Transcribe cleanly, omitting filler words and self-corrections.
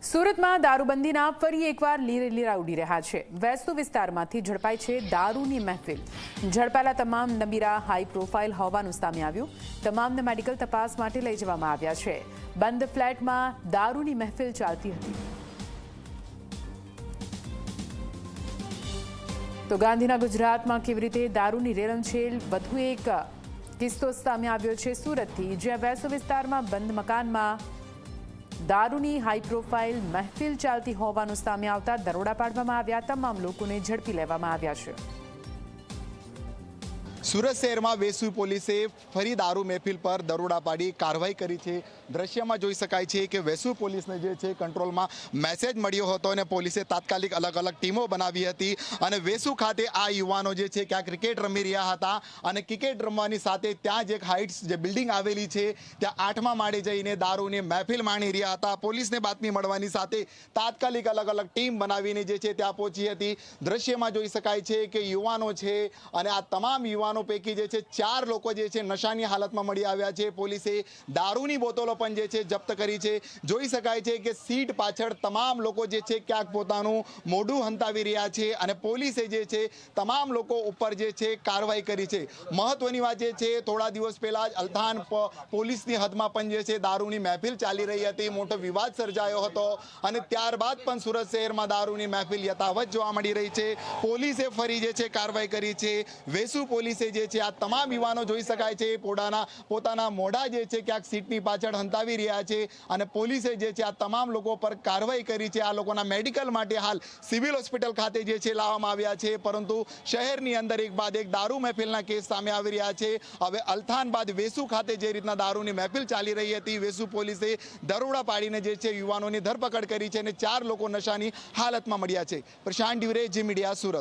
સુરતમાં દારૂબંધીના ફરી એકવાર લીરા ઉડી રહ્યા છે। વેસ્તુ વિસ્તારમાંથી ઝડપાઈ છે દારૂની મહેફિલ। ઝડપાયેલા તમામ નબીરા હાઈ પ્રોફાઇલ હોવાનું સામે આવ્યું। તમામને મેડિકલ તપાસ માટે લઈ જવામાં આવ્યા છે। બંધ ફ્લેટમાં દારૂની મહેફિલ ચાલતી હતી। તો ગાંધીના ગુજરાતમાં કેવી રીતે દારૂની રેલમછેલ, વધુ એક કિસ્સો સામે આવ્યો છે સુરતથી, જ્યાં વેસ્તુ વિસ્તારમાં બંધ મકાનમાં દારૂની હાઈ પ્રોફાઇલ મહેફિલ ચાલતી હોવાનું સામે આવતા દરોડા પાડવામાં આવ્યા। તમામ લોકોને ઝડપી લેવામાં આવ્યા છે। સુરત શહેરમાં વેસુ પોલીસે ફરી દારૂ મહેફિલ પર દરોડા પાડી કાર્યવાહી કરી છે। દ્રશ્યમાં જોઈ શકાય છે કે વેસુ પોલીસને જે છે કંટ્રોલમાં મેસેજ મળ્યો હતો અને પોલીસે તાત્કાલિક અલગ અલગ ટીમો બનાવી હતી અને વેસુ ખાતે આ યુવાનો જે છે ક્યાં ક્રિકેટ રમી રહ્યા હતા અને ક્રિકેટ રમવાની સાથે ત્યાં જ એક હાઇટ્સ જે બિલ્ડિંગ આવેલી છે ત્યાં 8મા માળે જઈને દારૂની મહેફિલ માણી રહ્યા હતા। પોલીસને બાતમી મળવાની સાથે તાત્કાલિક અલગ અલગ ટીમ બનાવીને જે છે ત્યાં પહોંચી હતી। દ્રશ્યમાં જોઈ શકાય છે કે યુવાનો છે અને આ તમામ યુવાનો પૈકી જે છે 4 લોકો જે છે નશાની હાલતમાં મળી આવ્યા છે। પોલીસે દારૂની બોટલો પણ જે છે જપ્ત કરી છે। જોઈ શકાય છે કે સીટ પાછળ તમામ લોકો જે છે ક્યાંક પોતાનું મોઢું હંતાવી રહ્યા છે અને પોલીસે જે છે તમામ લોકો ઉપર જે છે કાર્યવાહી કરી છે। મહત્વની વાત જે છે થોડા દિવસ પહેલા જ અલથાણ પોલીસની હદમાં પણ જે છે દારૂની મહેફિલ ચાલી રહી હતી, મોટો વિવાદ સર્જાયો હતો અને ત્યારબાદ પણ સુરત શહેરમાં દારૂની મહેફિલ યથાવત જોવા મળી રહી છે। પોલીસે ફરી જે છે કાર્યવાહી કરી છે। વેસુ પોલીસે જે છે આ તમામ યુવાનો જોઈ શકાય છે પોતાના મોઢા જે છે ક્યાંક સીટની પાછળ હંતાવી રહ્યા છે અને પોલીસે જે છે આ તમામ લોકો પર કાર્યવાહી કરી છે। આ લોકોના મેડિકલ માટે હાલ સિવિલ હોસ્પિટલ ખાતે જે છે લાવવામાં આવ્યા છે, પરંતુ શહેરની અંદર એક બાદ એક દારૂ મહેફિલના કેસ સામે આવી રહ્યા છે। હવે અલથાણ બાદ વેસુ ખાતે જે રીતના દારૂની મહેફિલ ચાલી રહી હતી, વેસુ પોલીસે દરોડા પાડીને જે છે યુવાનોની ધરપકડ કરી છે અને 4 લોકો નશાની હાલતમાં મળ્યા છે। પ્રશાંત ડિવરે, જી મીડિયા, સુરત।